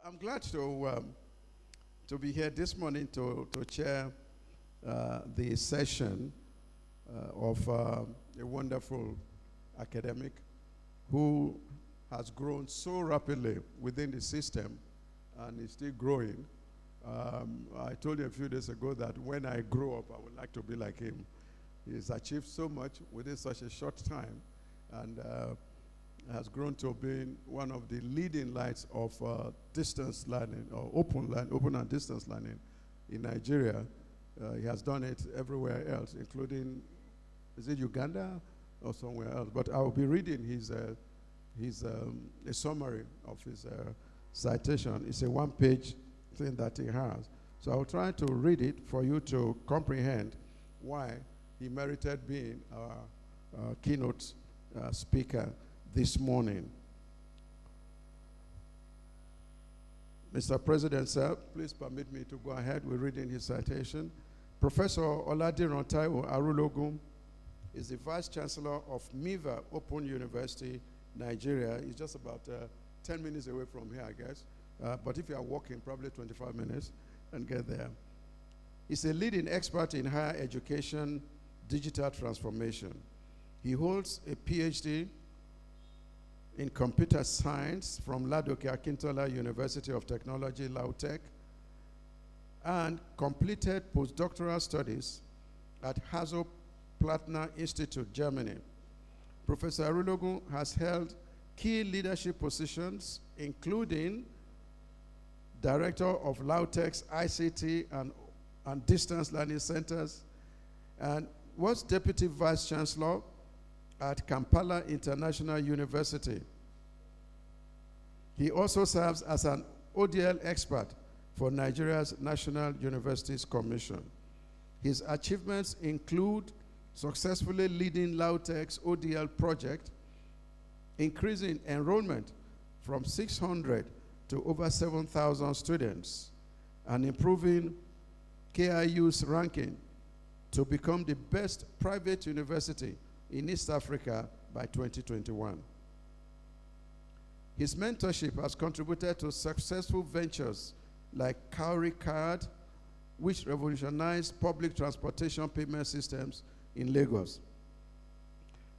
I'm glad to be here this morning to chair the session of a wonderful academic who has grown so rapidly within the system and is still growing. I told you a few days ago that when I grow up, I would like to be like him. He's achieved so much within such a short time, and has grown to being one of the leading lights of distance learning, or open and distance learning in Nigeria. He has done it everywhere else, including, is it Uganda or somewhere else? But I will be reading a summary of his citation. It's a one-page thing that he has. So I'll try to read it for you to comprehend why he merited being our keynote speaker this morning. Mr. President, sir, please permit me to go ahead with reading his citation. Professor Oladiran Taiwo Arulogun is the Vice-Chancellor of Miva Open University, Nigeria. He's just about 10 minutes away from here, I guess. But if you are walking, probably 25 minutes and get there. He's a leading expert in higher education digital transformation. He holds a PhD in computer science from Ladoke Akintola University of Technology, Lautech, and completed postdoctoral studies at Hasso-Plattner Institute, Germany. Professor Arulogun has held key leadership positions, including Director of Lautech's ICT and Distance Learning Centers, and was Deputy Vice-Chancellor at Kampala International University. He also serves as an ODL expert for Nigeria's National Universities Commission. His achievements include successfully leading Lautech's ODL project, increasing enrollment from 600 to over 7,000 students, and improving KIU's ranking to become the best private university in East Africa by 2021. His mentorship has contributed to successful ventures like Cowrie Card, which revolutionized public transportation payment systems in Lagos.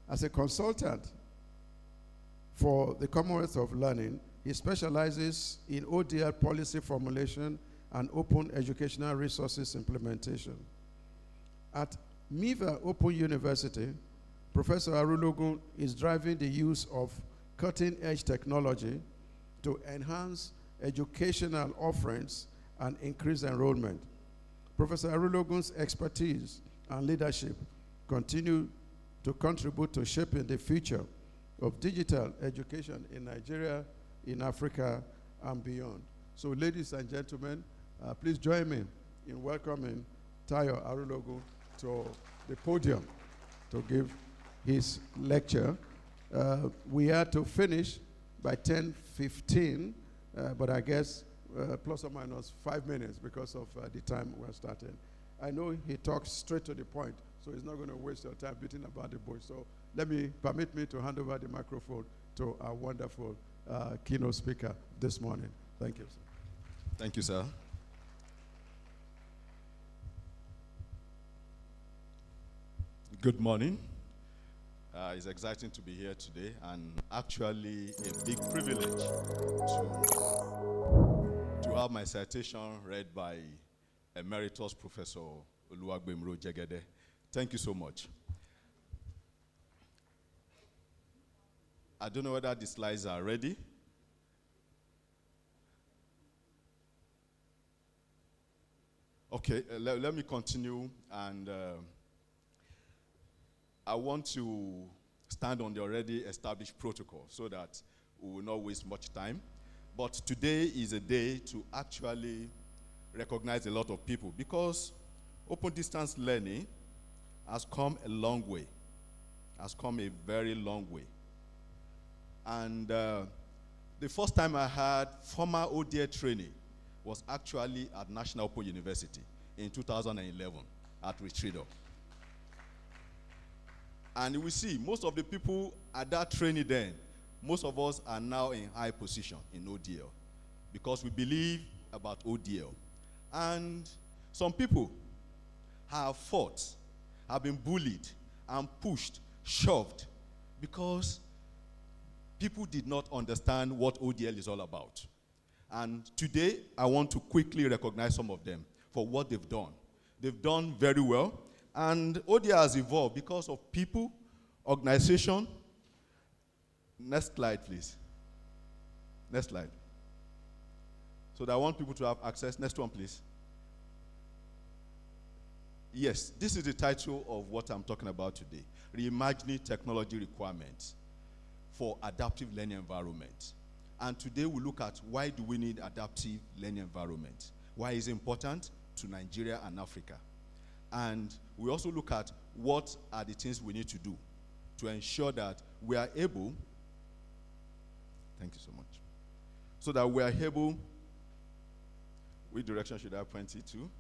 As a consultant for the Commonwealth of Learning, he specializes in ODL policy formulation and open educational resources implementation. At Miva Open University, Professor Arulogun is driving the use of cutting-edge technology to enhance educational offerings and increase enrollment. Professor Arulogun's expertise and leadership continue to contribute to shaping the future of digital education in Nigeria, in Africa, and beyond. So, ladies and gentlemen, please join me in welcoming Tayo Arulogun to the podium to give his lecture. We are to finish by 10:15, but I guess plus or minus 5 minutes because of the time we're starting. I know he talks straight to the point, so he's not going to waste your time beating about the bush. So permit me to hand over the microphone to our wonderful keynote speaker this morning. Thank you, sir. Thank you, sir. Good morning. It's exciting to be here today, and actually a big privilege to have my citation read by Emeritus Professor Oluwagbemiro Jegede. Thank you so much. I don't know whether the slides are ready. Okay, let me continue, and I want to stand on the already established protocol so that we will not waste much time. But today is a day to actually recognize a lot of people, because open distance learning has come a long way, has come a very long way. And the first time I had former ODA training was actually at National Open University in 2011 at Retreator. And you will see, most of the people at that training then, most of us are now in high position in ODL. because we believe about ODL. And some people have fought, have been bullied and pushed, shoved, because people did not understand what ODL is all about. And today, I want to quickly recognize some of them for what they've done. They've done very well, and ODL has evolved because of people, organization. Next slide, please. Next slide. So that I want people to have access. Next one, please. Yes, this is the title of what I'm talking about today. Reimagining technology requirements for adaptive learning environment. And today we look at why do we need adaptive learning environment? Why is it important to Nigeria and Africa? And we also look at what are the things we need to do to ensure that we are able, thank you so much, so that we are able, which direction should I point it to?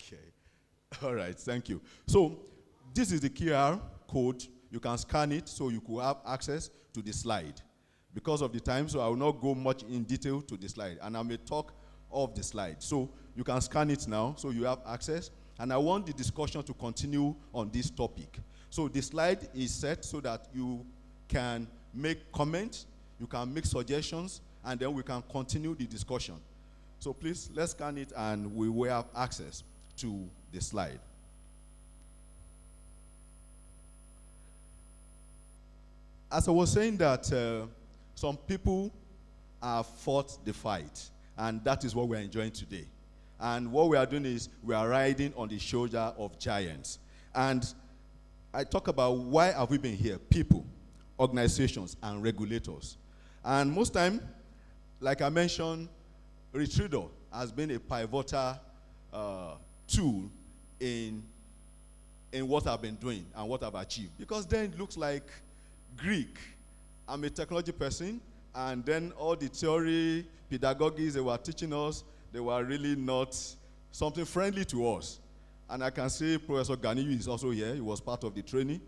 Okay, all right, thank you. So this is the QR code. You can scan it so you could have access to the slide. Because of the time, so I will not go much in detail to the slide, and I may talk of the slide. So you can scan it now so you have access, and I want the discussion to continue on this topic. So the slide is set so that you can make comments, you can make suggestions, and then we can continue the discussion. So please, let's scan it and we will have access to the slide. As I was saying that some people have fought the fight, and that is what we're enjoying today. And what we are doing is we are riding on the shoulder of giants. And I talk about why have we been here? People, organizations, and regulators. And most time, like I mentioned, Retriever has been a pivotal tool in what I've been doing and what I've achieved. Because then it looks like Greek. I'm a technology person, and then all the theory, pedagogies they were teaching us, they were really not something friendly to us. And I can say Professor Ganiyu is also here. He was part of the training.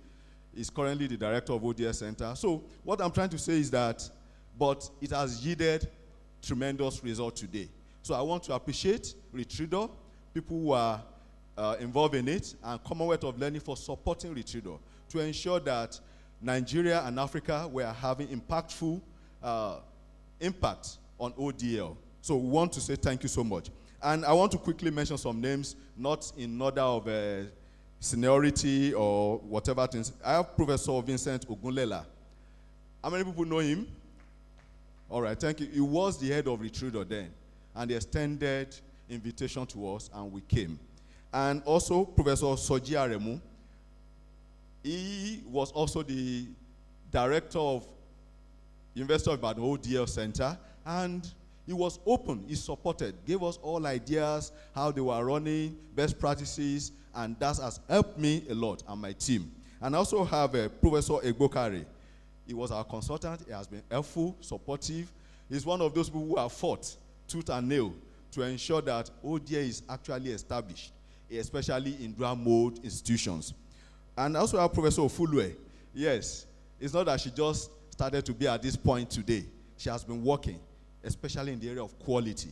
He's currently the director of ODS Center. So what I'm trying to say is that, but it has yielded tremendous results today. So I want to appreciate Retriever, people who are involved in it, and Commonwealth of Learning for supporting Retriever to ensure that Nigeria and Africa were having impactful impact on ODL. So we want to say thank you so much. And I want to quickly mention some names, not in order of seniority or whatever things. I have Professor Vincent Ogunlela. How many people know him? All right, thank you. He was the head of Retriever then, and he extended invitation to us, and we came. And also Professor Soji Aremu. He was also the director of University of Ibadan ODL Center, and he was open, he supported, gave us all ideas, how they were running, best practices, and that has helped me a lot and my team. And I also have Professor Egbokare. He was our consultant. He has been helpful, supportive. He's one of those people who have fought tooth and nail to ensure that ODL is actually established, especially in dual mode institutions. And I also have Professor Ofulue. Yes, it's not that she just started to be at this point today. She has been working, especially in the area of quality.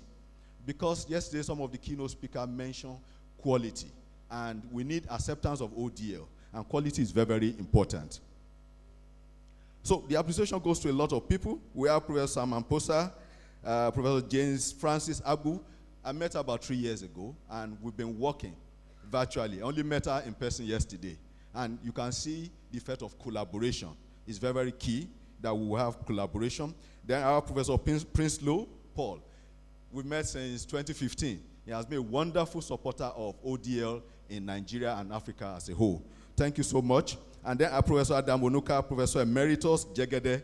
Because yesterday, some of the keynote speakers mentioned quality. And we need acceptance of ODL. And quality is very, very important. So the appreciation goes to a lot of people. We have Professor Sam Amposa, Professor James Francis Abu. I met her about 3 years ago, and we've been working virtually. I only met her in person yesterday. And you can see the effect of collaboration. It's very, very key that we will have collaboration. Then our Professor Prince Low Paul. We've met since 2015. He has been a wonderful supporter of ODL in Nigeria and Africa as a whole. Thank you so much. And then our Professor Adam Onuka, Professor Emeritus Jegede.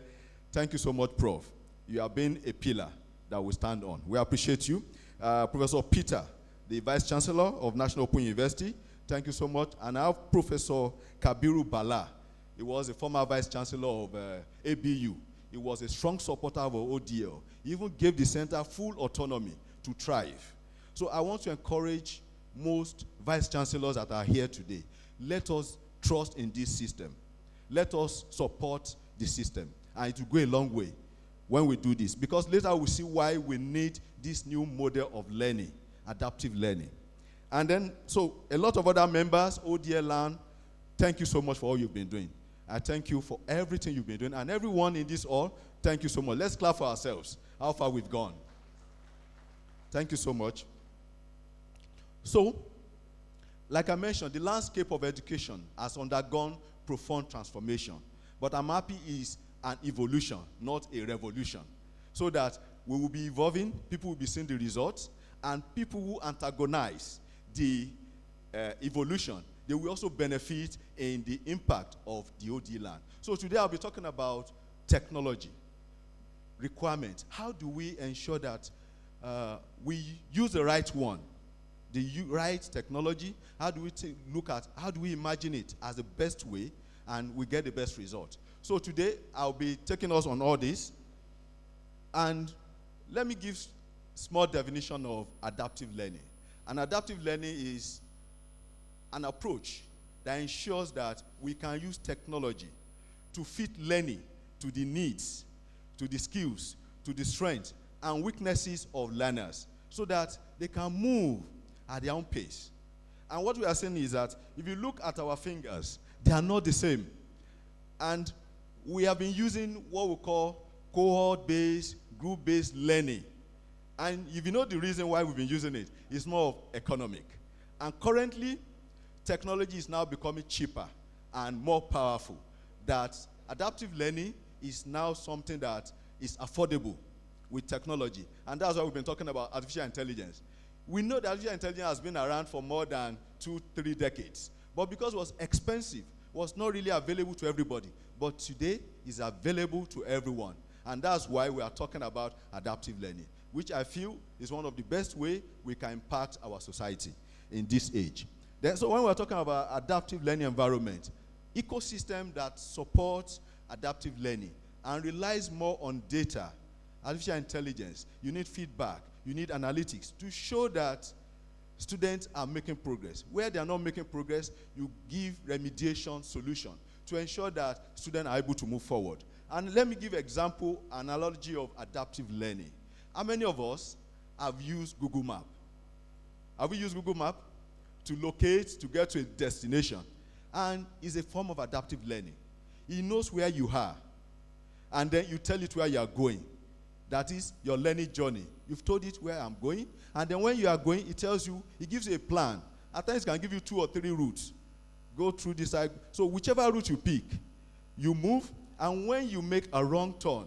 Thank you so much, Prof. You have been a pillar that we stand on. We appreciate you. Professor Peter, the Vice-Chancellor of National Open University. Thank you so much. And I have Professor Kabiru Bala. He was a former Vice-Chancellor of ABU. He was a strong supporter of ODL. He even gave the center full autonomy to thrive. So I want to encourage most Vice-Chancellors that are here today. Let us trust in this system. Let us support the system. And it will go a long way when we do this. Because later we'll see why we need this new model of learning, adaptive learning. And then, so a lot of other members, ODELAN, thank you so much for all you've been doing. I thank you for everything you've been doing. And everyone in this hall, thank you so much. Let's clap for ourselves, how far we've gone. Thank you so much. So, like I mentioned, the landscape of education has undergone profound transformation. But I'm happy it's an evolution, not a revolution. So that we will be evolving, people will be seeing the results, and people who antagonize the evolution, they will also benefit in the impact of the ODELAN. So today I'll be talking about technology, requirements. How do we ensure that we use the right one, the right technology? How do we look at, how do we imagine it as the best way and we get the best result? So today I'll be taking us on all this. And let me give small definition of adaptive learning. And adaptive learning is an approach that ensures that we can use technology to fit learning to the needs, to the skills, to the strengths and weaknesses of learners so that they can move at their own pace. And what we are saying is that if you look at our fingers, they are not the same. And we have been using what we call cohort-based, group-based learning. And if you know the reason why we've been using it, it's more of economic. And currently, technology is now becoming cheaper and more powerful. That adaptive learning is now something that is affordable with technology. And that's why we've been talking about artificial intelligence. We know that artificial intelligence has been around for more than 2-3 decades. But because it was expensive, it was not really available to everybody. But today, it's available to everyone. And that's why we are talking about adaptive learning, which I feel is one of the best ways we can impact our society in this age. Then, so when we're talking about adaptive learning environment, ecosystem that supports adaptive learning and relies more on data, artificial intelligence, you need feedback, you need analytics to show that students are making progress. Where they are not making progress, you give remediation solution to ensure that students are able to move forward. And let me give an example, analogy of adaptive learning. How many of us have used Google Map? Have we used Google Map to locate, to get to a destination? And it's a form of adaptive learning. It knows where you are, and then you tell it where you are going. That is your learning journey. You've told it where I'm going, and then when you are going, it tells you, it gives you a plan. At times, it can give you 2 or 3 routes. Go through this side. So whichever route you pick, you move, and when you make a wrong turn,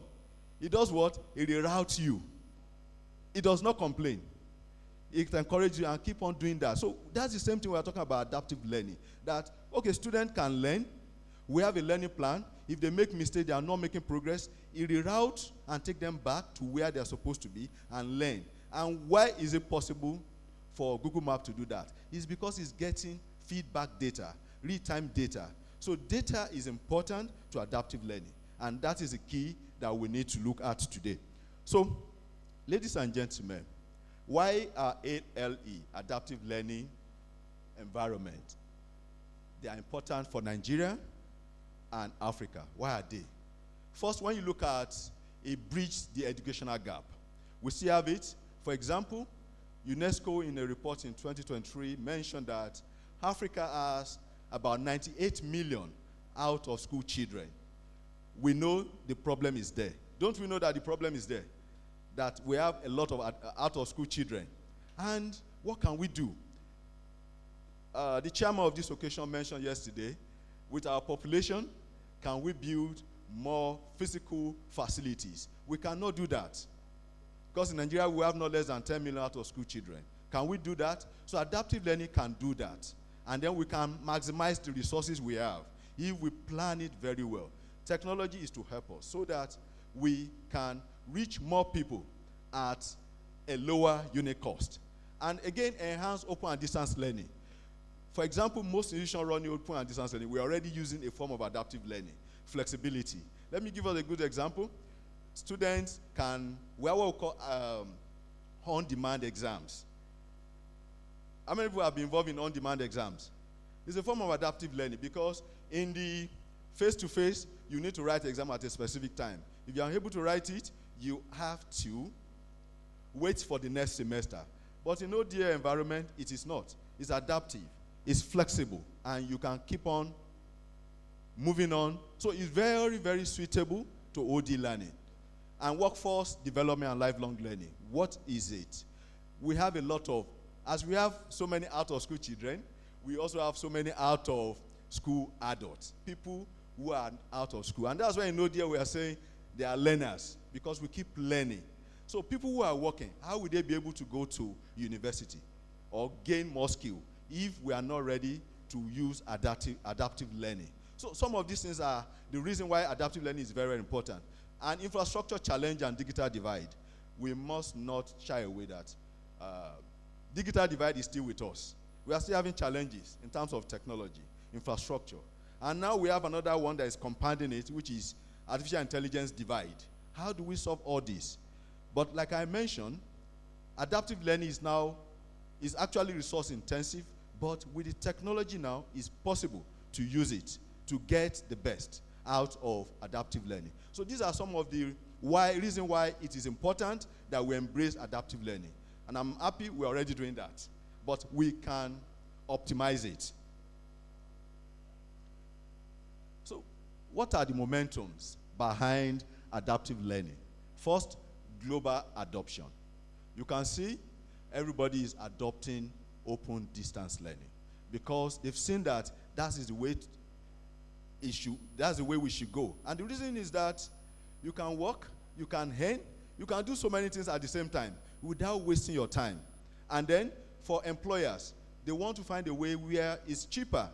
it does what? It reroutes you. It does not complain. It encourages you and keep on doing that. So that's the same thing we're talking about adaptive learning. That, okay, students can learn. We have a learning plan. If they make mistakes, they are not making progress, it reroutes and take them back to where they're supposed to be and learn. And why is it possible for Google Maps to do that? It's because it's getting feedback data, real-time data. So data is important to adaptive learning. And that is the key that we need to look at today. So, ladies and gentlemen, why are ALE, adaptive learning environment? They are important for Nigeria and Africa. Why are they? First, when you look at a bridge the educational gap, we still have it. For example, UNESCO in a report in 2023 mentioned that Africa has about 98 million out of school children. We know the problem is there. Don't we know that the problem is there? That we have a lot of out of school children. And what can we do? The chairman of this occasion mentioned yesterday, with our population, can we build more physical facilities? We cannot do that. Because in Nigeria, we have no less than 10 million out of school children. Can we do that? So adaptive learning can do that. And then we can maximize the resources we have if we plan it very well. Technology is to help us so that we can reach more people at a lower unit cost. And again, enhance open and distance learning. For example, most institutions running open and distance learning, we're already using a form of adaptive learning, flexibility. Let me give us a good example. Students can, we have what we call on-demand exams. How many people have been involved in on-demand exams? It's a form of adaptive learning because in the face-to-face, you need to write the exam at a specific time. If you're unable to write it, you have to wait for the next semester. But in ODA environment, it is not. It's adaptive, it's flexible, and you can keep on moving on. So it's very, very suitable to OD learning. And workforce development and lifelong learning. What is it? We have a lot of, as we have so many out-of-school children, we also have so many out-of-school adults, people who are out of school. And that's why in ODA we are saying they are learners, because we keep learning. So people who are working, how will they be able to go to university or gain more skill if we are not ready to use adaptive learning? So some of these things are the reason why adaptive learning is very, very important. And infrastructure challenge and digital divide. We must not shy away that. Digital divide is still with us. We are still having challenges in terms of technology, infrastructure. And now we have another one that is compounding it, which is artificial intelligence divide. How do we solve all this? But like I mentioned, adaptive learning is actually resource intensive, but with the technology now, it's possible to use it to get the best out of adaptive learning. So these are some of the reasons why it is important that we embrace adaptive learning. And I'm happy we're already doing that. But we can optimize it. So what are the momentums behind adaptive learning? First, global adoption. You can see everybody is adopting open distance learning because they've seen that that's the way we should go. And the reason is that you can work, you can earn, you can do so many things at the same time without wasting your time. And then for employers, they want to find a way where it's cheaper.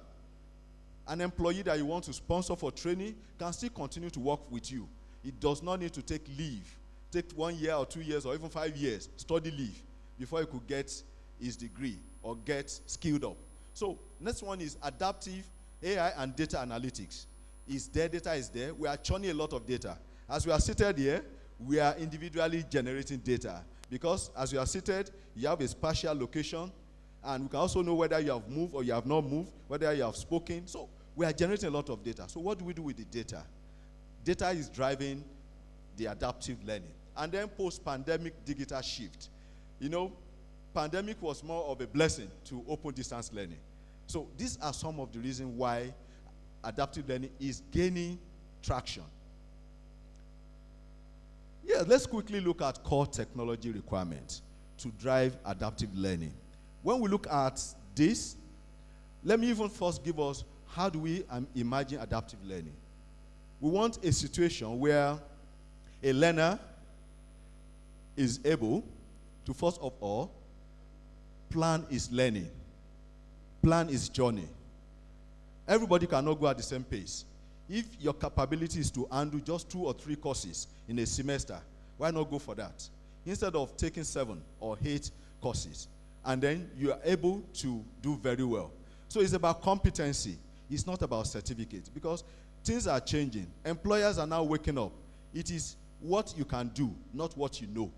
An employee that you want to sponsor for training can still continue to work with you. It does not need to take leave. Take 1 year or 2 years or even 5 years, study leave, before he could get his degree or get skilled up. So next one is adaptive AI and data analytics. Data is there. We are churning a lot of data. As we are seated here, we are individually generating data because as you are seated, you have a spatial location, and we can also know whether you have moved or you have not moved, whether you have spoken. So we are generating a lot of data. So what do we do with the data? Data is driving the adaptive learning. And then post-pandemic digital shift. You know, pandemic was more of a blessing to open distance learning. So these are some of the reasons why adaptive learning is gaining traction. Yeah, let's quickly look at core technology requirements to drive adaptive learning. When we look at this, let me even first give us how do we imagine adaptive learning. We want a situation where a learner is able to, first of all, plan his learning, plan his journey. Everybody cannot go at the same pace. If your capability is to handle just 2 or 3 courses in a semester, why not go for that? Instead of taking 7 or 8 courses, and then you are able to do very well. So it's about competency. It's not about certificate, because things are changing. Employers are now waking up. It is what you can do, not what you know.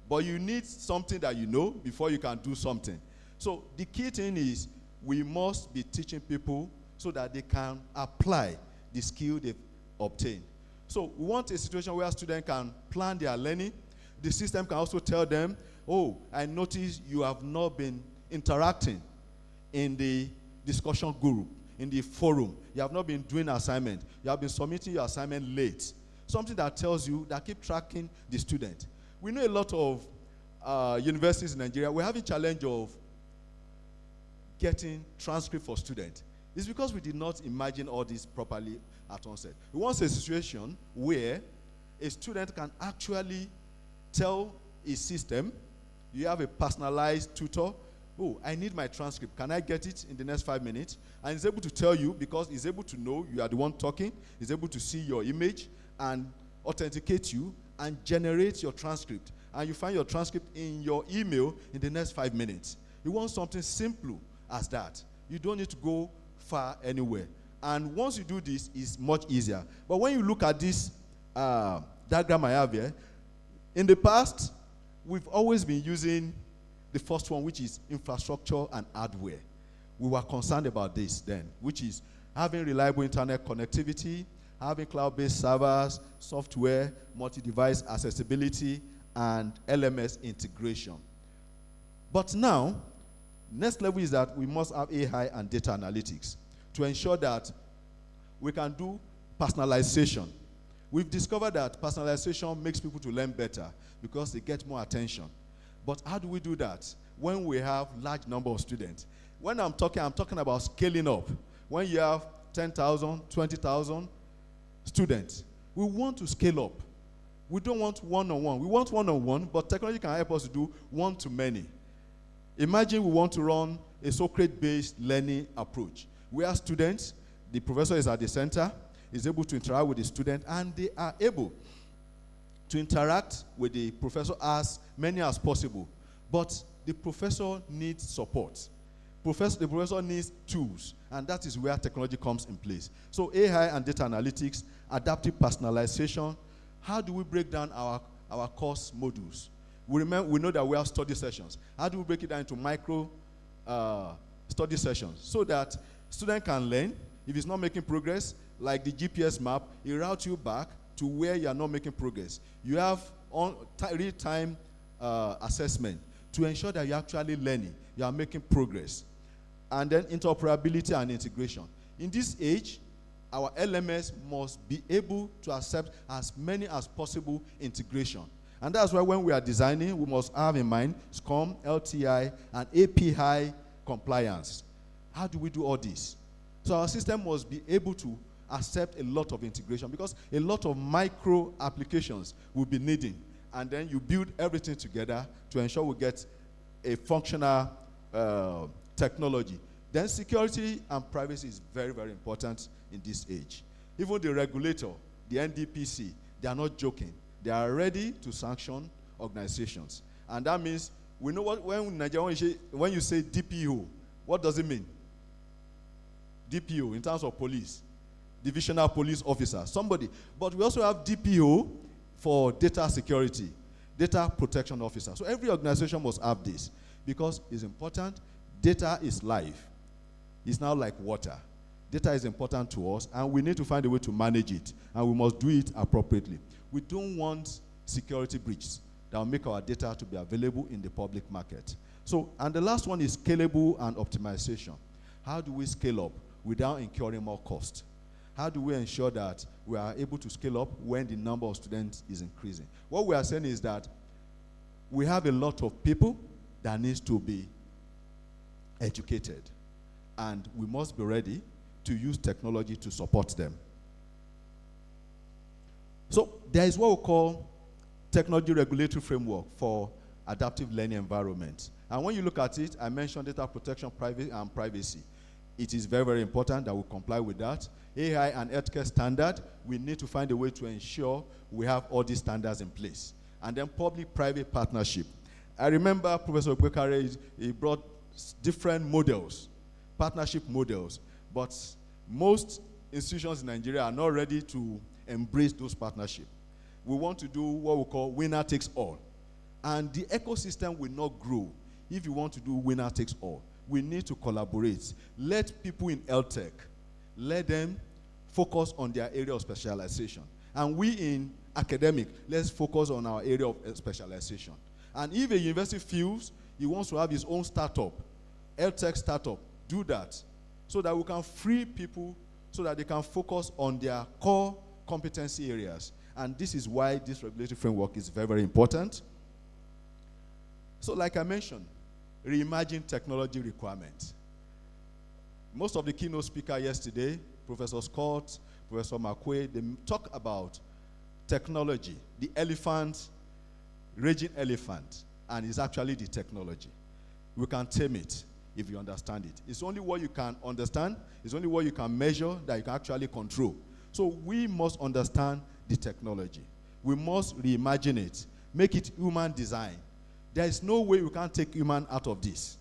But you need something that you know before you can do something. So the key thing is we must be teaching people so that they can apply the skill they've obtained. So we want a situation where students can plan their learning. The system can also tell them, oh, I noticed you have not been interacting in the discussion group, in the forum. You have not been doing assignment. You have been submitting your assignment late. Something that tells you, that keep tracking the student. We know a lot of universities in Nigeria, we're having challenge of getting transcript for students. It's because we did not imagine all this properly at onset. We want a situation where a student can actually tell a system, you have a personalized tutor, oh, I need my transcript. Can I get it in the next 5 minutes? And he's able to tell you because he's able to know you are the one talking. He's able to see your image and authenticate you and generate your transcript. And you find your transcript in your email in the next 5 minutes. You want something simple as that. You don't need to go far anywhere. And once you do this, it's much easier. But when you look at this diagram I have here, in the past, we've always been using the first one, which is infrastructure and hardware. We were concerned about this then, which is having reliable internet connectivity, having cloud-based servers, software, multi-device accessibility, and LMS integration. But now, next level is that we must have AI and data analytics to ensure that we can do personalization. We've discovered that personalization makes people to learn better because they get more attention. But how do we do that when we have large number of students? When I'm talking about scaling up. When you have 10,000, 20,000 students, we want to scale up. We don't want one-on-one. We want one-on-one, but technology can help us to do one-to-many. Imagine we want to run a Socrates-based learning approach, where students, the professor is at the center, is able to interact with the student, and they are able to interact with the professor as many as possible. But the professor needs support. The professor needs tools, and that is where technology comes in place. So AI and data analytics, adaptive personalization. How do we break down our course modules? We know that we have study sessions. How do we break it down into micro study sessions so that student can learn? If it's not making progress, like the GPS map, it routes you back to where you are not making progress. You have real-time assessment to ensure that you're actually learning, you are making progress. And then interoperability and integration. In this age, our LMS must be able to accept as many as possible integration. And that's why when we are designing, we must have in mind SCORM, LTI, and API compliance. How do we do all this? So our system must be able to accept a lot of integration because a lot of micro applications will be needing. And then you build everything together to ensure we get a functional technology. Then security and privacy is very, very important in this age. Even the regulator, the NDPC, they are not joking. They are ready to sanction organizations. And that means, we know what, when you say DPO, what does it mean? DPO, in terms of police, divisional police officer, somebody. But we also have DPO for data security, data protection officer. So every organization must have this because it's important. Data is life. It's now like water. Data is important to us, and we need to find a way to manage it, and we must do it appropriately. We don't want security breaches that will make our data to be available in the public market. So, and the last one is scalable and optimization. How do we scale up without incurring more cost? How do we ensure that we are able to scale up when the number of students is increasing? What we are saying is that we have a lot of people that needs to be educated, and we must be ready to use technology to support them. So there is what we call technology regulatory framework for adaptive learning environment. And when you look at it, I mentioned data protection, privacy. It is very, very important that we comply with that. AI and healthcare standard, we need to find a way to ensure we have all these standards in place. And then public-private partnership. I remember Professor Bekare, he brought different models, partnership models, but most institutions in Nigeria are not ready to embrace those partnerships. We want to do what we call winner takes all. And the ecosystem will not grow if you want to do winner takes all. We need to collaborate. Let people in health tech, let them focus on their area of specialization. And we in academic, let's focus on our area of specialization. And if a university feels he wants to have his own startup, health tech startup, do that so that we can free people so that they can focus on their core competency areas. And this is why this regulatory framework is very, very important. So like I mentioned, reimagine technology requirements. Most of the keynote speakers yesterday, Professor Scott, Professor McQuay, they talk about technology, the elephant, raging elephant, and it's actually the technology. We can tame it if you understand it. It's only what you can understand, it's only what you can measure that you can actually control. So we must understand the technology. We must reimagine it, make it human design. There is no way we can take human out of this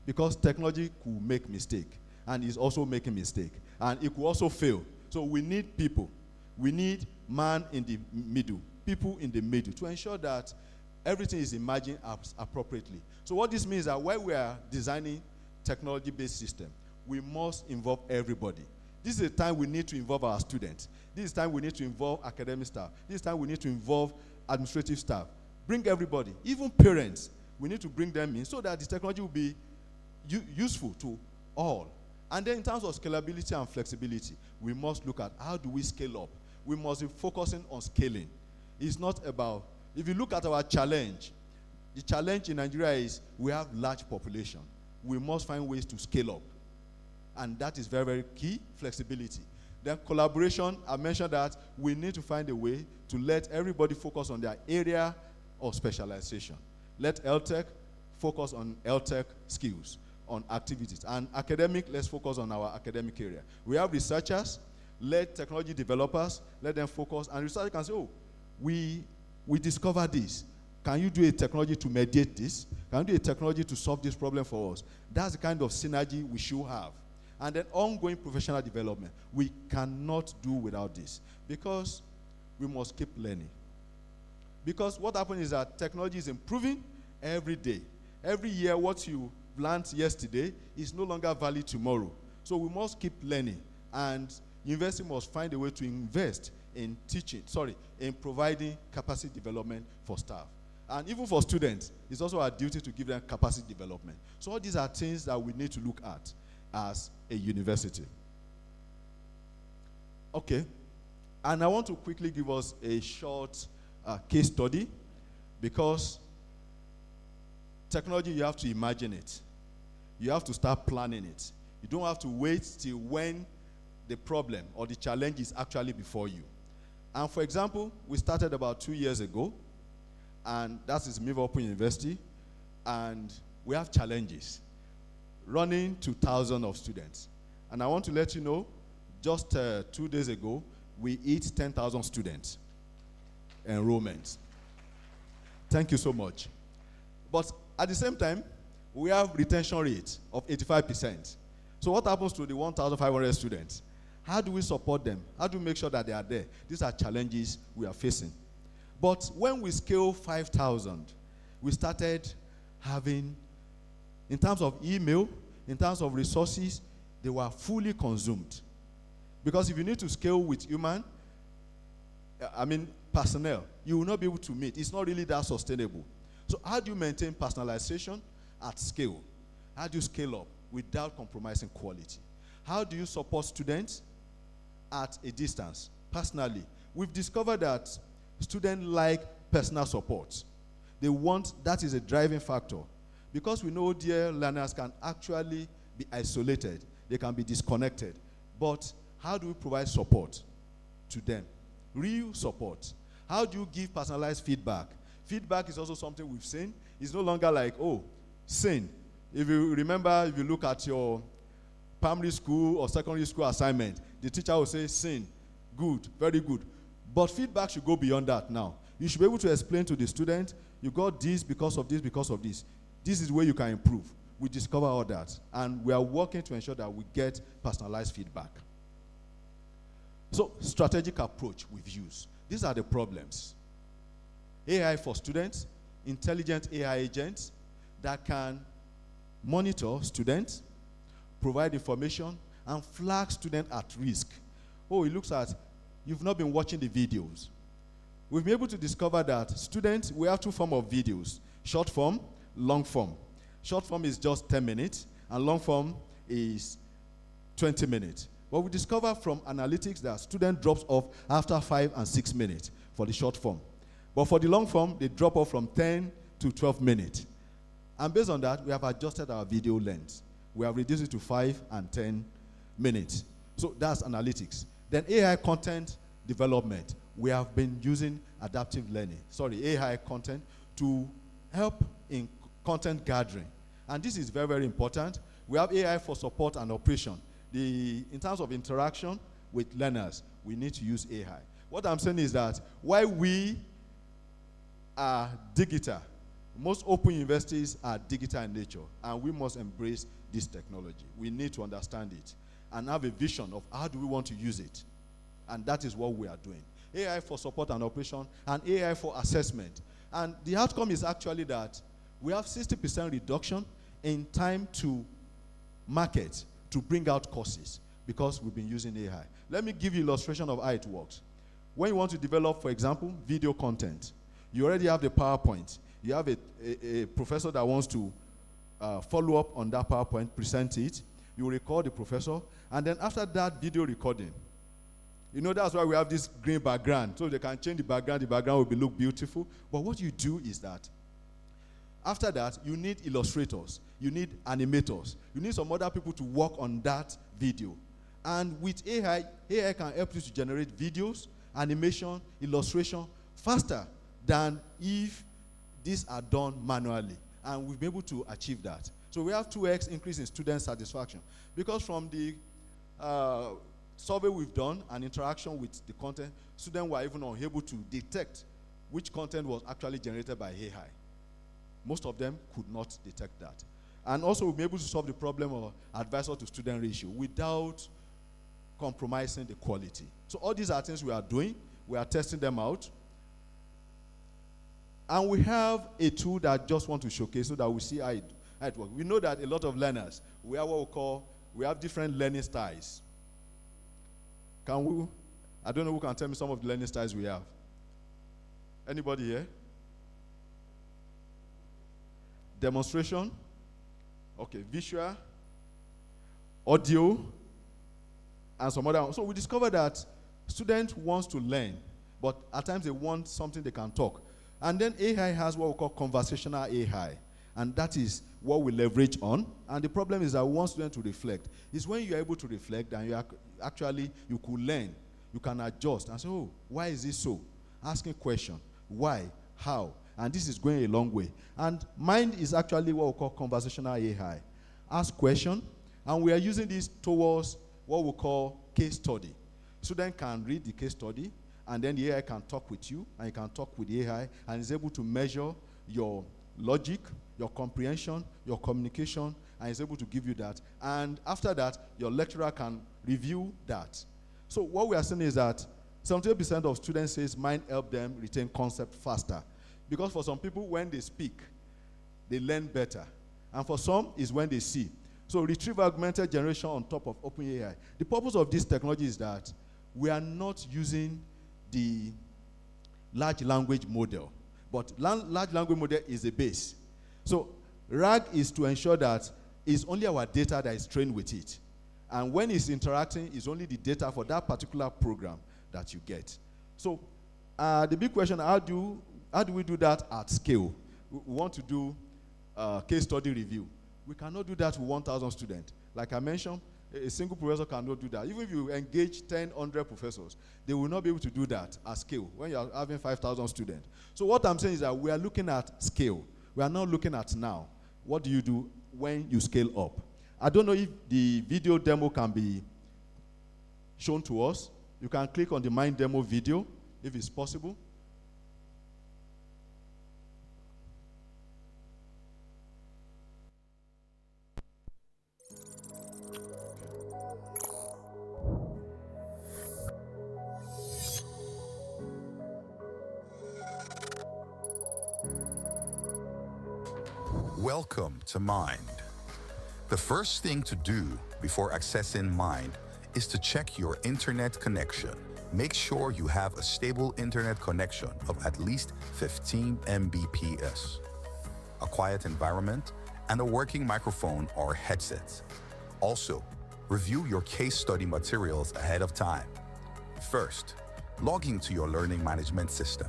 because technology could make mistake and is also making mistake and it could also fail. So we need people. We need man in the middle, people in the middle to ensure that everything is imagined appropriately. So what this means is that when we are designing technology-based system, we must involve everybody. This is a time we need to involve our students. This is time we need to involve academic staff. This is time we need to involve administrative staff. Bring everybody, even parents. We need to bring them in so that the technology will be useful to all. And then in terms of scalability and flexibility, we must look at how do we scale up. We must be focusing on scaling. It's not about, if you look at our challenge, the challenge in Nigeria is we have large population. We must find ways to scale up. And that is very, very key, flexibility. Then collaboration, I mentioned that we need to find a way to let everybody focus on their area of specialization. Let LTech focus on LTech skills, on activities. And academic, let's focus on our academic area. We have researchers, let technology developers, let them focus. And researchers can say, oh, we discovered this. Can you do a technology to mediate this? Can you do a technology to solve this problem for us? That's the kind of synergy we should have. And then ongoing professional development. We cannot do without this because we must keep learning. Because what happens is that technology is improving every day. Every year, what you learned yesterday is no longer valid tomorrow. So we must keep learning. And university must find a way to invest in in providing capacity development for staff. And even for students, it's also our duty to give them capacity development. So all these are things that we need to look at as a university. Okay. And I want to quickly give us a short case study because technology, you have to imagine it. You have to start planning it. You don't have to wait till when the problem or the challenge is actually before you. And for example, we started about 2 years ago, and that is Miva Open University, and we have challenges running to thousands of students. And I want to let you know, just 2 days ago, we hit 10,000 students enrollment. Thank you so much. But at the same time, we have retention rate of 85%. So what happens to the 1,500 students? How do we support them? How do we make sure that they are there? These are challenges we are facing. But when we scale 5,000, we started having, in terms of email, in terms of resources, they were fully consumed. Because if you need to scale with personnel, you will not be able to meet. It's not really that sustainable. So how do you maintain personalization at scale? How do you scale up without compromising quality? How do you support students at a distance? Personally, we've discovered that students like personal support. They want, that is a driving factor. Because we know dear learners can actually be isolated. They can be disconnected. But how do we provide support to them? Real support. How do you give personalized feedback? Feedback is also something we've seen. It's no longer like, oh, sin. If you remember, if you look at your primary school or secondary school assignment, the teacher will say, sin, good, very good. But feedback should go beyond that now. You should be able to explain to the student, you got this because of this, because of this. This is where you can improve. We discover all that. And we are working to ensure that we get personalized feedback. So, strategic approach we've used. These are the problems. AI for students, intelligent AI agents that can monitor students, provide information, and flag students at risk. Oh, it looks at, you've not been watching the videos. We've been able to discover that students, we have two forms of videos, short form, long form. Short form is just 10 minutes, and long form is 20 minutes. But we discover from analytics that student drops off after 5 and 6 minutes for the short form. But for the long form, they drop off from 10 to 12 minutes. And based on that, we have adjusted our video length. We have reduced it to 5 and 10 minutes. So that's analytics. Then AI content development. We have been using adaptive learning, AI content to help in content gathering. And this is very, very important. We have AI for support and operation. In terms of interaction with learners, we need to use AI. What I'm saying is that while we are digital, most open universities are digital in nature, and we must embrace this technology. We need to understand it and have a vision of how do we want to use it. And that is what we are doing. AI for support and operation, and AI for assessment. And the outcome is actually that we have 60% reduction in time to market to bring out courses. because we've been using AI. Let me give you an illustration of how it works. When you want to develop, for example, video content, you already have the PowerPoint. You have a professor that wants to follow up on that PowerPoint, present it. You record the professor, and then after that video recording, you know, that's why we have this green background, so they can change the background will look beautiful. But what you do is that, after that, you need illustrators, you need animators, you need some other people to work on that video. And with AI can help you to generate videos, animation, illustration, faster than if these are done manually. And we've been able to achieve that. So we have 2x increase in student satisfaction. Because from the survey we've done and interaction with the content, students were even unable to detect which content was actually generated by AI. Most of them could not detect that. And also we'll be able to solve the problem of advisor to student ratio without compromising the quality. So all these are things we are doing. We are testing them out. And we have a tool that I just want to showcase so that we see how it works. We know that a lot of learners, we have different learning styles. I don't know who can tell me some of the learning styles we have. Anybody here? Demonstration. Okay, visual, audio, and some other. So we discovered that students want to learn, but at times they want something they can talk. And then AI has what we call conversational AI. And that is what we leverage on. And the problem is that we want students to reflect. It's when you're able to reflect and you could learn. You can adjust and say, oh, why is this so? Asking questions. Why? How? And this is going a long way. And mind is actually what we call conversational AI. Ask questions. And we are using this towards what we call case study. Students can read the case study, and then the AI can talk with you, and you can talk with the AI, and is able to measure your logic, your comprehension, your communication, and is able to give you that. And after that, your lecturer can review that. So what we are saying is that 78% of students says mind help them retain concept faster. Because for some people, when they speak, they learn better. And for some, is when they see. So retrieve augmented generation on top of OpenAI. The purpose of this technology is that we are not using the large language model. But large language model is a base. So RAG is to ensure that it's only our data that is trained with it. And when it's interacting, it's only the data for that particular program that you get. So the big question, how do we do that at scale? We want to do case study review. We cannot do that with 1,000 students. Like I mentioned, a single professor cannot do that. Even if you engage 100 professors, they will not be able to do that at scale when you are having 5,000 students. So what I'm saying is that we are looking at scale. We are not looking at now. What do you do when you scale up? I don't know if the video demo can be shown to us. You can click on the Mind Demo video if it's possible. Welcome to Mind. The first thing to do before accessing Mind is to check your internet connection. Make sure you have a stable internet connection of at least 15 Mbps, a quiet environment, and a working microphone or headset. Also, review your case study materials ahead of time. First, log into your learning management system.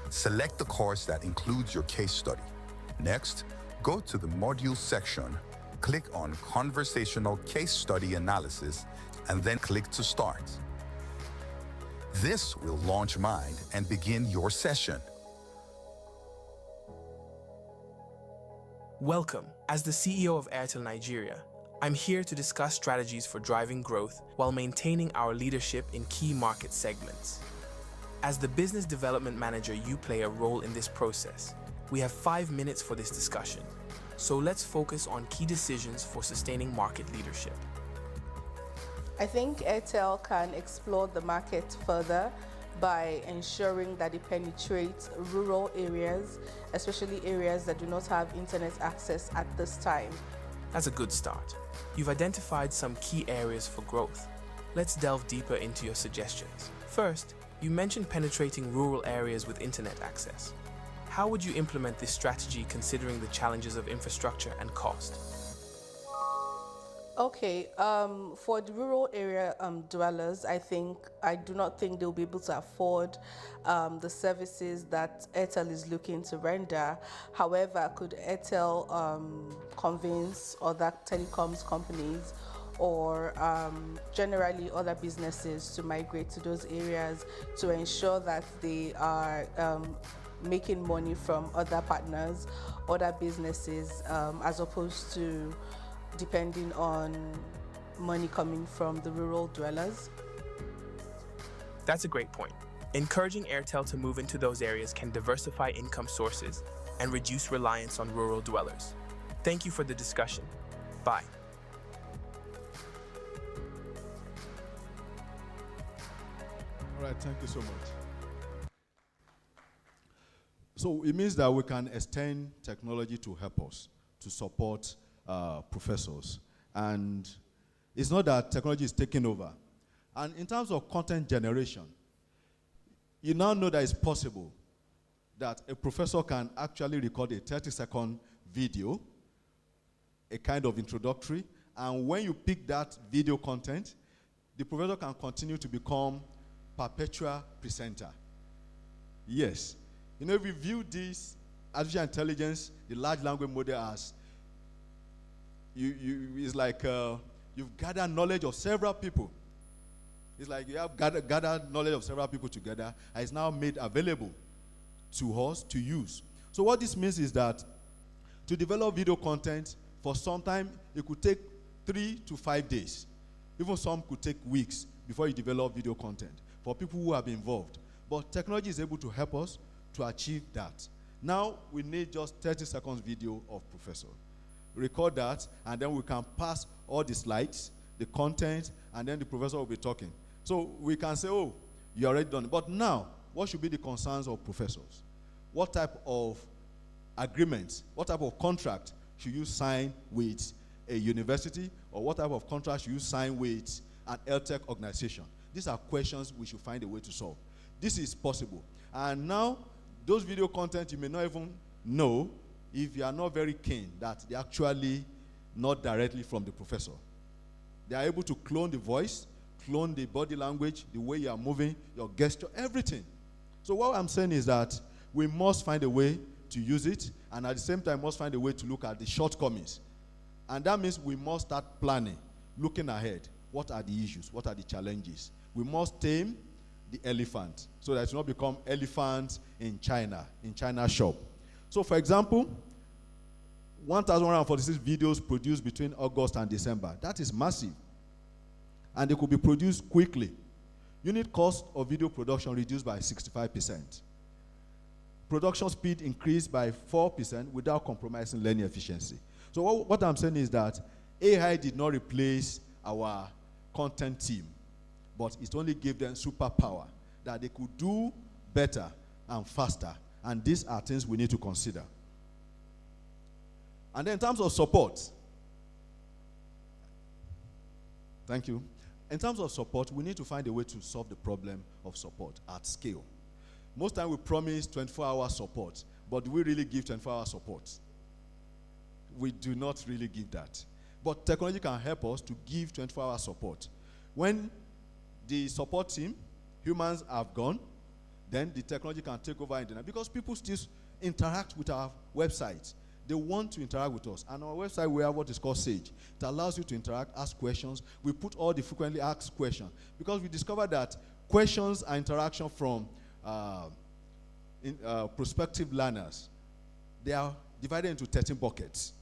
Select the course that includes your case study. Next, go to the Modules section, click on Conversational Case Study Analysis, and then click to start. This will launch Mind and begin your session. Welcome. As the CEO of Airtel Nigeria, I'm here to discuss strategies for driving growth while maintaining our leadership in key market segments. As the business development manager, you play a role in this process. We have 5 minutes for this discussion, so let's focus on key decisions for sustaining market leadership. I think Airtel can explore the market further by ensuring that it penetrates rural areas, especially areas that do not have internet access at this time. That's a good start. You've identified some key areas for growth. Let's delve deeper into your suggestions. First, you mentioned penetrating rural areas with internet access. How would you implement this strategy considering the challenges of infrastructure and cost? Okay, for the rural area dwellers, I do not think they'll be able to afford the services that Airtel is looking to render. However, could Airtel convince other telecoms companies or generally other businesses to migrate to those areas to ensure that they are making money from other partners, other businesses, as opposed to depending on money coming from the rural dwellers? That's a great point. Encouraging Airtel to move into those areas can diversify income sources and reduce reliance on rural dwellers. Thank you for the discussion. Bye. All right, thank you so much. So it means that we can extend technology to help us, to support professors. And it's not that technology is taking over. And in terms of content generation, you now know that it's possible that a professor can actually record a 30-second video, a kind of introductory, and when you pick that video content, the professor can continue to become perpetual presenter. Yes. You know, if we view this artificial intelligence, the large language model, as it's like you've gathered knowledge of several people. It's like you have gathered knowledge of several people together, and it's now made available to us to use. So what this means is that to develop video content, for some time, it could take 3 to 5 days. Even some could take weeks before you develop video content for people who have been involved. But technology is able to help us to achieve that. Now, we need just 30 seconds video of professor. Record that, and then we can pass all the slides, the content, and then the professor will be talking. So we can say, oh, you already done it. But now, what should be the concerns of professors? What type of agreements, what type of contract should you sign with a university, or what type of contract should you sign with an EdTech organization? These are questions we should find a way to solve. This is possible. And now, those video content you may not even know if you are not very keen that they're actually not directly from the professor. They are able to clone the voice, clone the body language, the way you are moving, your gesture, everything. So what I'm saying is that we must find a way to use it, and at the same time must find a way to look at the shortcomings. And that means we must start planning, looking ahead. What are the issues? What are the challenges? We must tame the elephant so that it will not become elephant in China shop. So for example, 1,146 videos produced between August and December. That is massive. And they could be produced quickly. Unit cost of video production reduced by 65%. Production speed increased by 4% without compromising learning efficiency. So what I'm saying is that AI did not replace our content team, but it only gave them superpower that they could do better and faster. And these are things we need to consider. And then in terms of support, thank you. In terms of support, we need to find a way to solve the problem of support at scale. Most time we promise 24-hour support, but do we really give 24-hour support? We do not really give that. But technology can help us to give 24-hour support. When the support team, humans have gone, then the technology can take over internet, because people still interact with our website. They want to interact with us. And on our website, we have what is called Sage. It allows you to interact, ask questions. We put all the frequently asked questions, because we discovered that questions are interaction from prospective learners. They are divided into 13 buckets.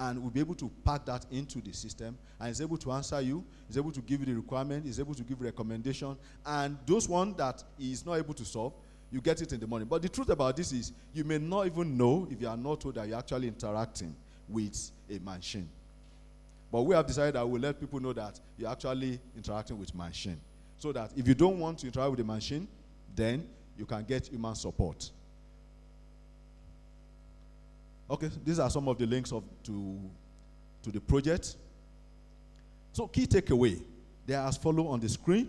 And we'll be able to pack that into the system, and it's able to answer you, it's able to give you the requirement, it's able to give recommendation, and those ones that is not able to solve, you get it in the morning. But the truth about this is, you may not even know if you are not told that you're actually interacting with a machine. But we have decided that we'll let people know that you're actually interacting with machine, so that if you don't want to interact with the machine, then you can get human support. Okay, these are some of the links to to the project. So key takeaway, they are as follow on the screen.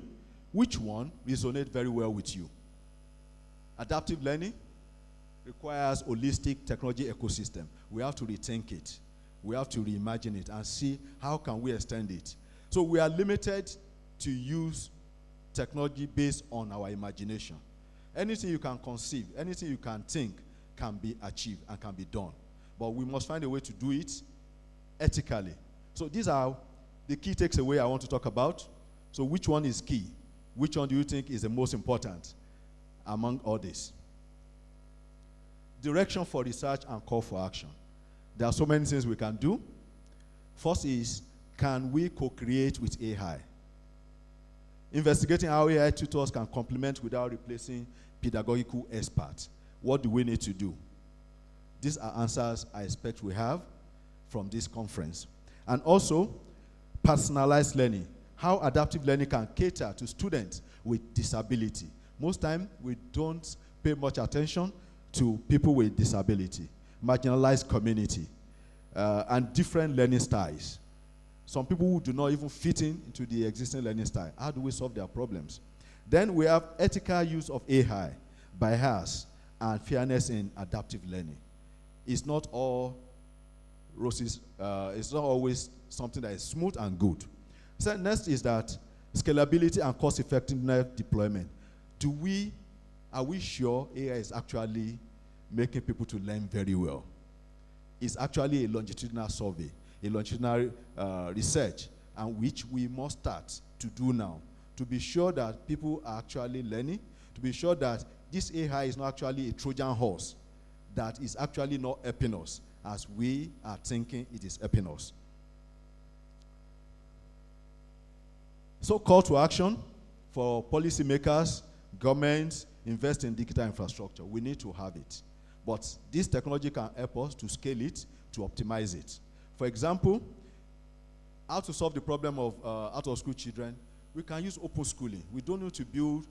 Which one resonates very well with you? Adaptive learning requires holistic technology ecosystem. We have to rethink it. We have to reimagine it and see how can we extend it. So we are limited to use technology based on our imagination. Anything you can conceive, anything you can think can be achieved and can be done. But we must find a way to do it ethically. So these are the key takeaways I want to talk about. So which one is key? Which one do you think is the most important among all this? Direction for research and call for action. There are so many things we can do. First is, can we co-create with AI? Investigating how AI tutors can complement without replacing pedagogical experts. What do we need to do? These are answers I expect we have from this conference. And also, personalized learning. How adaptive learning can cater to students with disability. Most time, we don't pay much attention to people with disability, marginalized community, and different learning styles. Some people who do not even fit into the existing learning style. How do we solve their problems? Then we have ethical use of AI, bias, and fairness in adaptive learning. It's not all roses, it's not always something that is smooth and good. So next is that scalability and cost-effectiveness deployment. Are we sure AI is actually making people to learn very well? It's actually a longitudinal survey, a longitudinal research, and which we must start to do now, to be sure that people are actually learning, to be sure that this AI is not actually a Trojan horse, that is actually not helping us as we are thinking it is helping us. So call to action for policymakers, governments, invest in digital infrastructure. We need to have it. But this technology can help us to scale it, to optimize it. For example, how to solve the problem of out-of-school children, we can use open schooling. We don't need to build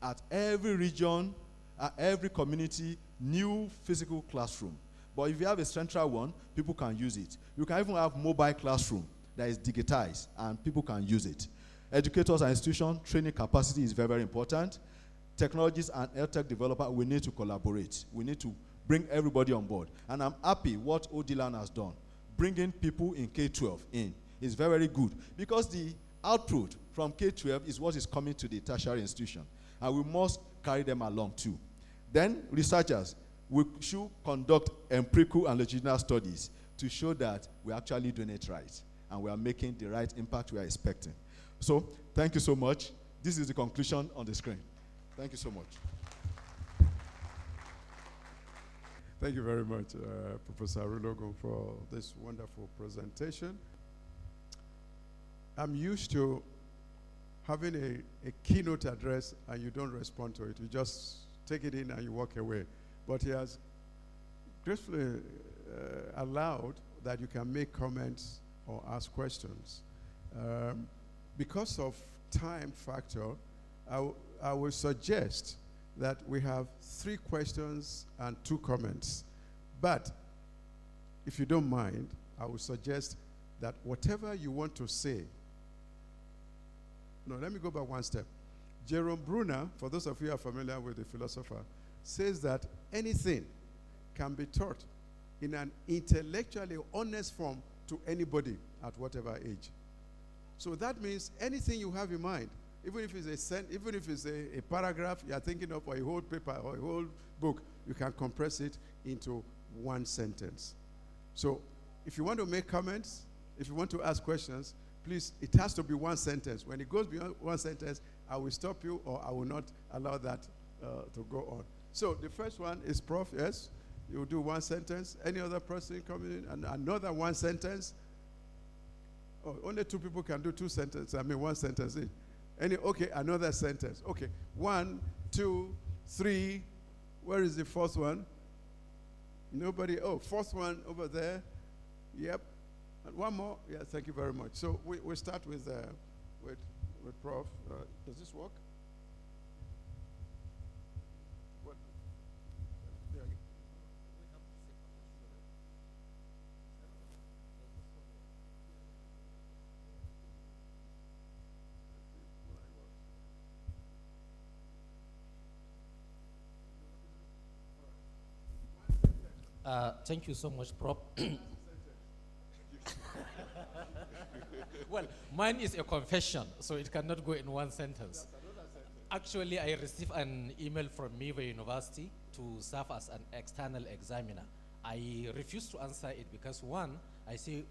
at every region, at every community, new physical classroom. But if you have a central one, people can use it. You can even have mobile classroom that is digitized, and people can use it. Educators and institutions, training capacity is very, very important. Technologists and health tech developers, we need to collaborate. We need to bring everybody on board. And I'm happy what ODELAN has done. Bringing people in K-12 in is very, very good, because the output from K-12 is what is coming to the tertiary institution. And we must carry them along too. Then researchers, we should conduct empirical and longitudinal studies to show that we're actually doing it right and we are making the right impact we are expecting. So thank you so much. This is the conclusion on the screen. Thank you so much. Thank you very much, Professor Arulogun, for this wonderful presentation. I'm used to having a keynote address and you don't respond to it. You just take it in and you walk away. But he has gracefully allowed that you can make comments or ask questions. Because of time factor, I will suggest that we have 3 questions and 2 comments. But if you don't mind, I would suggest that whatever you want to say, no, let me go back one step. Jerome Bruner, for those of you who are familiar with the philosopher, says that anything can be taught in an intellectually honest form to anybody at whatever age. So that means anything you have in mind, even if it's a paragraph you are thinking of, or a whole paper or a whole book, you can compress it into one sentence. So if you want to make comments, if you want to ask questions, please, it has to be one sentence. When it goes beyond one sentence, I will stop you or I will not allow that to go on. So the first one is Prof, yes? You will do one sentence. Any other person coming in, and another one sentence. Oh, only 2 people can do 2 sentences. I mean, 1 sentence each. Okay, another sentence. Okay, 1, 2, 3. Where is the 4th one? Nobody. Oh, 4th one over there. Yep. And 1 more. Yeah, thank you very much. So we start with Prof. Does this work? What? Thank you so much, Prof. Well, mine is a confession, so it cannot go in one sentence. Actually, I received an email from Miva University to serve as an external examiner. I refused to answer it because, one, I say,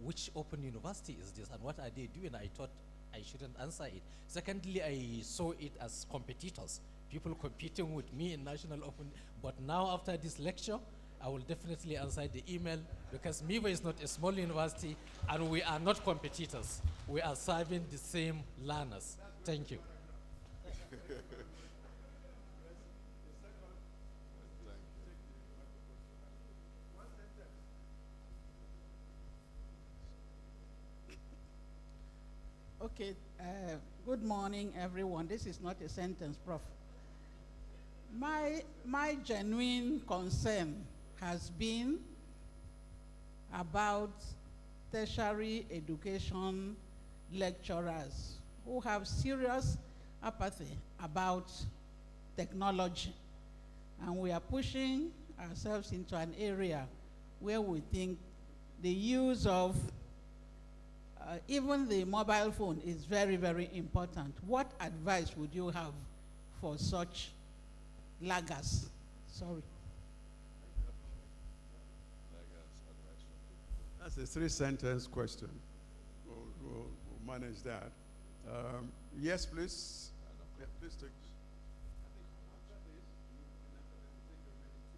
which open university is this and what are they doing? I thought I shouldn't answer it. Secondly, I saw it as competitors, people competing with me in National Open. But now, after this lecture, I will definitely answer the email because Miva is not a small university and we are not competitors. We are serving the same learners. Thank you. Okay, good morning, everyone. This is not a sentence, Prof. My genuine concern has been about tertiary education lecturers who have serious apathy about technology. And we are pushing ourselves into an area where we think the use of even the mobile phone is very, very important. What advice would you have for such laggards? Sorry. That's a three-sentence question. We'll manage that. Yes, please. Yeah, please take.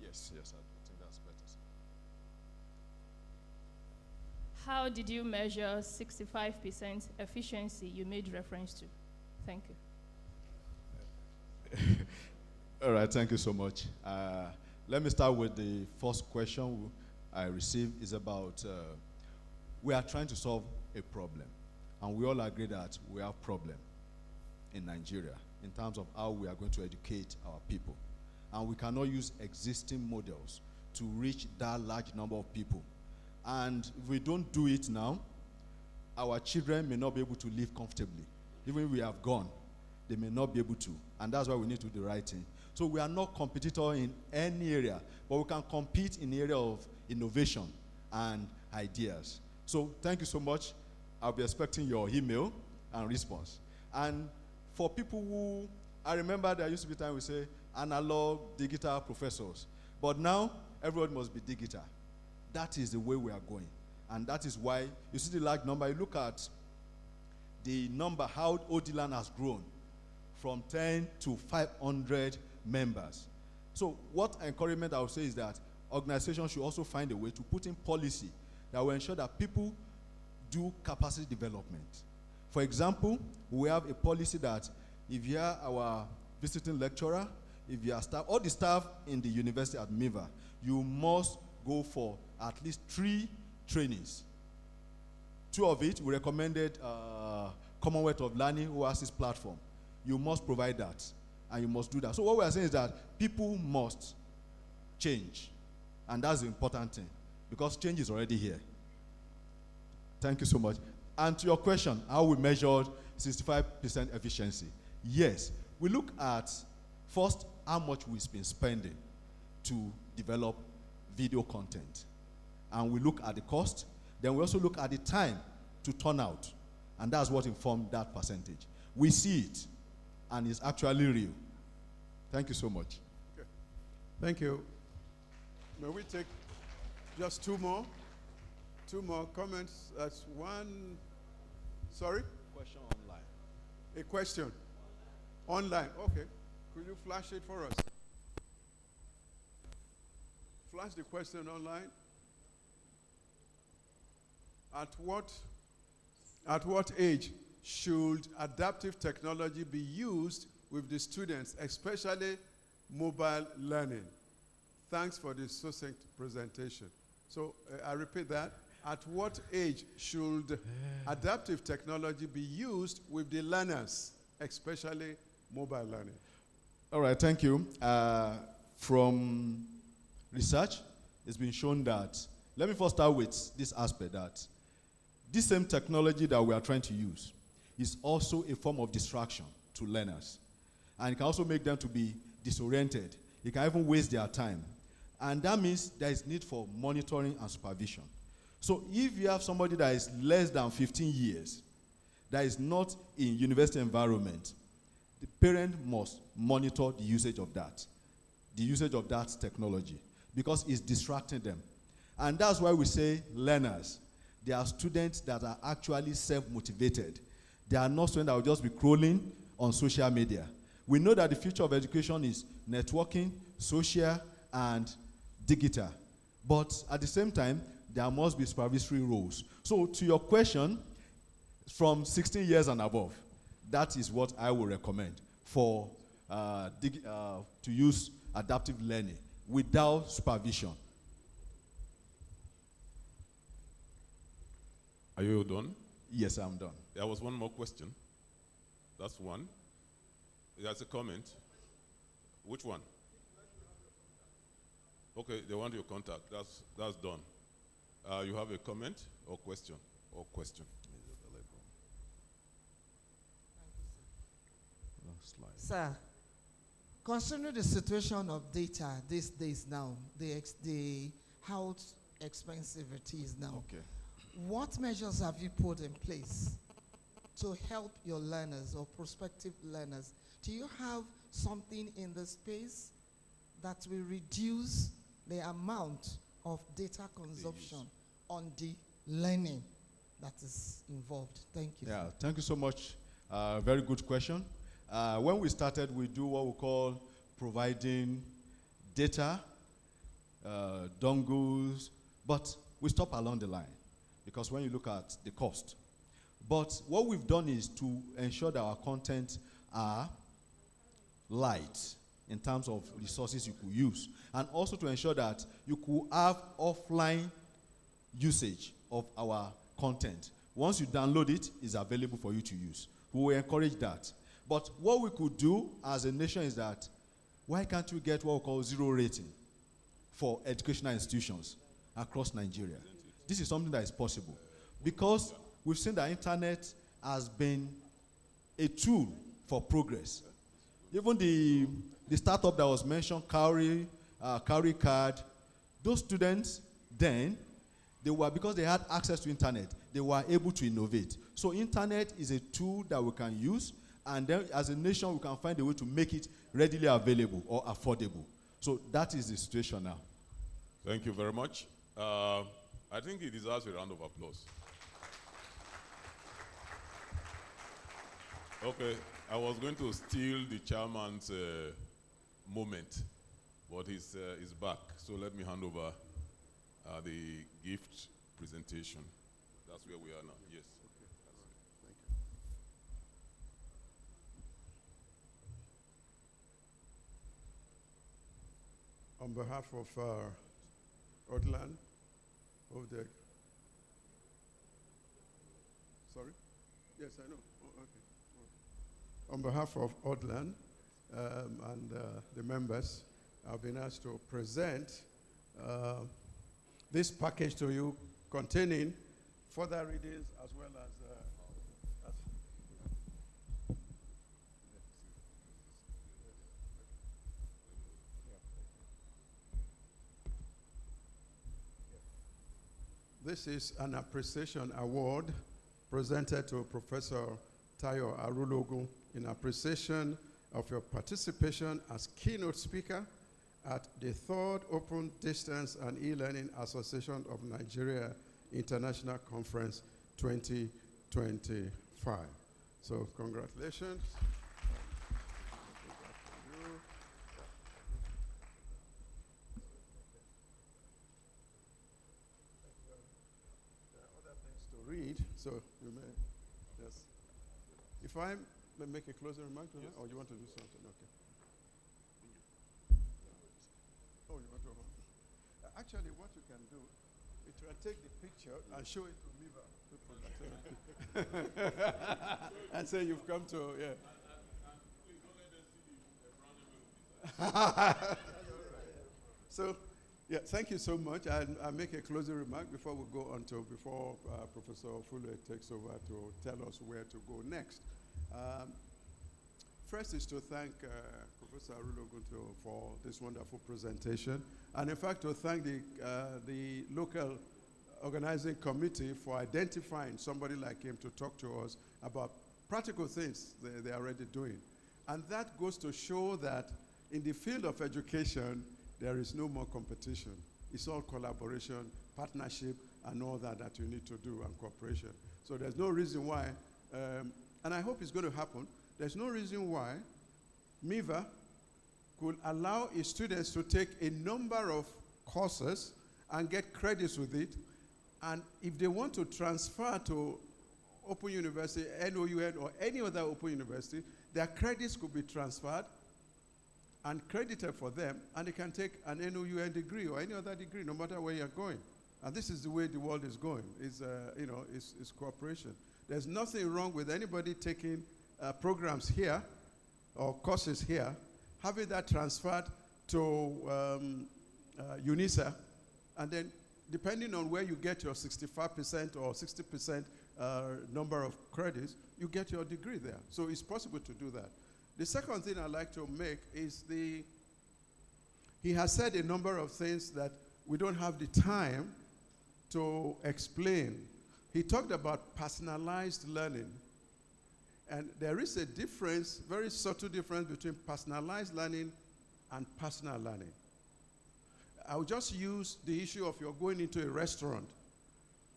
Yes, I think that's better. How did you measure 65% efficiency you made reference to? Thank you. All right, thank you so much. Let me start with the first question I received. Is about, we are trying to solve a problem. And we all agree that we have a problem in Nigeria in terms of how we are going to educate our people. And we cannot use existing models to reach that large number of people. And if we don't do it now, our children may not be able to live comfortably. Even if we have gone, they may not be able to. And that's why we need to do the right thing. So we are not competitor in any area, but we can compete in the area of innovation and ideas. So thank you so much. I'll be expecting your email and response. And for people who, I remember there used to be time we say analog, digital professors. But now, everyone must be digital. That is the way we are going. And that is why you see the large number. You look at the number, how ODELAN has grown from 10 to 500 members. So what encouragement I would say is that organizations should also find a way to put in policy that will ensure that people do capacity development. For example, we have a policy that if you are our visiting lecturer, if you are staff, all the staff in the university at Miva, you must go for at least 3 trainings. 2 of it, we recommended Commonwealth of Learning, who has this platform. You must provide that, and you must do that. So what we are saying is that people must change, and that's the important thing, because change is already here. Thank you so much. And to your question, how we measured 65% efficiency. Yes, we look at first how much we've been spending to develop video content. And we look at the cost. Then we also look at the time to turn out. And that's what informed that percentage. We see it, and it's actually real. Thank you so much. Okay. Thank you. May we take just 2 more? 2 more comments. That's one. Sorry? Question online. A question. Online. Okay. Could you flash it for us? Flash the question online. At what age should adaptive technology be used with the students, especially mobile learning? Thanks for the succinct presentation. So I repeat that. At what age should adaptive technology be used with the learners, especially mobile learning? All right, thank you. From research, it's been shown that, let me first start with this aspect, that this same technology that we are trying to use is also a form of distraction to learners. And it can also make them to be disoriented. It can even waste their time. And that means there is need for monitoring and supervision. So if you have somebody that is less than 15 years, that is not in university environment, the parent must monitor the usage of that technology, because it's distracting them. And that's why we say learners. They are students that are actually self-motivated. They are not students that will just be crawling on social media. We know that the future of education is networking, social, and digital. But at the same time, there must be supervisory roles. So to your question, from 16 years and above, that is what I would recommend for to use adaptive learning without supervision. Are you done? Yes, I'm done. There was one more question. That's one. There's a comment. Which one? Okay, they want your contact. That's done. You have a comment or question? Or question? Sir, considering the situation of data these days now, how expensive it is now, Okay. what measures have you put in place to help your learners or prospective learners? Do you have something in the space that will reduce the amount of data consumption on the learning that is involved? Thank you. Yeah, thank you so much. Very good question. When we started, we do what we call providing data, dongles, but we stop along the line because when you look at the cost. But what we've done is to ensure that our content are light in terms of resources you could use, and also to ensure that you could have offline usage of our content. Once you download it, it's available for you to use. We will encourage that. But what we could do as a nation is that, why can't we get what we call 0 rating for educational institutions across Nigeria? This is something that is possible. Because we've seen that internet has been a tool for progress. Even the startup that was mentioned, Cowrie Card, those students then, because they had access to internet, they were able to innovate. So internet is a tool that we can use, and then as a nation, we can find a way to make it readily available or affordable. So that is the situation now. Thank you very much. I think he deserves a round of applause. Okay, I was going to steal the chairman's moment, but he's back. So let me hand over the gift presentation. That's where we are now. Yes. Okay. Thank you. On behalf of ODELAN, sorry? Yes, I know. Oh, okay. On behalf of ODELAN and the members, I've been asked to present this package to you containing further readings as well as this is an appreciation award presented to Professor Tayo Arulogun in appreciation of your participation as keynote speaker at the 3rd Open Distance and E-Learning Association of Nigeria International Conference 2025. So congratulations. Read, so you may, yes. If I may make a closing remark, yes. Or you want to do something? Okay. Oh, you want to? Actually, what you can do, you can take the picture and show it to Miva. And say you've come to, yeah. So, yeah, thank you so much. I'll make a closing remark before we go on to, Professor Fulu takes over to tell us where to go next. First is to thank Professor Professor Arulogun for this wonderful presentation. And in fact, to thank the local organizing committee for identifying somebody like him to talk to us about practical things they are already doing. And that goes to show that in the field of education, there is no more competition. It's all collaboration, partnership, and all that you need to do, and cooperation. So there's no reason why, and I hope it's going to happen, there's no reason why Miva could allow its students to take a number of courses and get credits with it. And if they want to transfer to Open University, NOUN, or any other Open University, their credits could be transferred and credited for them, and they can take an NOUN degree or any other degree, no matter where you're going. And this is the way the world is going. It's cooperation. There's nothing wrong with anybody taking programs here or courses here, having that transferred to UNISA, and then depending on where you get your 65% or 60% number of credits, you get your degree there. So it's possible to do that. The second thing I'd like to make is he has said a number of things that we don't have the time to explain. He talked about personalized learning. And there is a difference, very subtle difference between personalized learning and personal learning. I'll just use the issue of you're going into a restaurant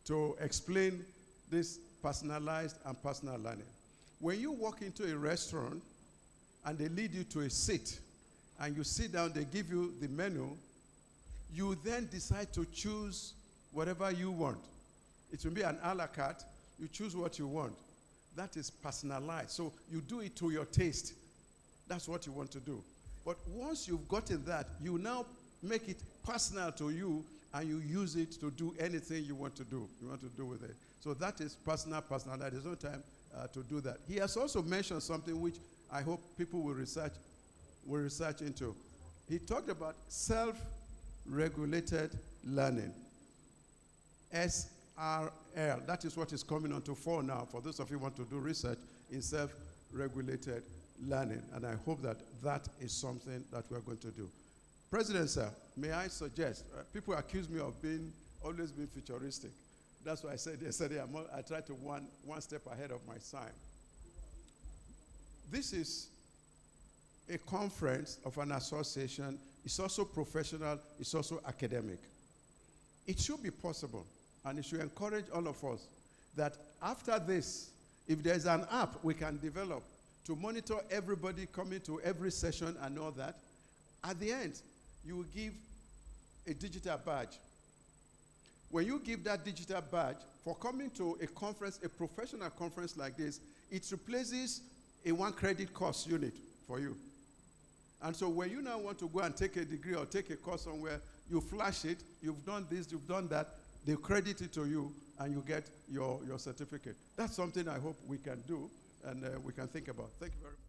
to explain this personalized and personal learning. When you walk into a restaurant and they lead you to a seat and you sit down, they give you the menu, you then decide to choose whatever you want. It will be an a la carte. You choose what you want. That is personalized. So you do it to your taste. That's what you want to do. But once you've gotten that, you now make it personal to you, and you use it to do anything you want to do. You want to do with it. So that is personal. There's no time to do that. He has also mentioned something which I hope people will research into. He talked about self-regulated learning. SRL. That is what is coming onto fore now for those of you who want to do research in self-regulated learning. And I hope that that is something that we're going to do. President, sir, may I suggest, people accuse me of always being futuristic. That's why I said yesterday I try to one step ahead of my time. This is a conference of an association. It's also professional. It's also academic. It should be possible, and it should encourage all of us that after this, if there's an app we can develop to monitor everybody coming to every session and all that, at the end, you will give a digital badge. When you give that digital badge for coming to a conference, a professional conference like this, it replaces a 1 credit course unit for you. And so when you now want to go and take a degree or take a course somewhere, you flash it, you've done this, you've done that, they credit it to you, and you get your certificate. That's something I hope we can do and we can think about. Thank you very much.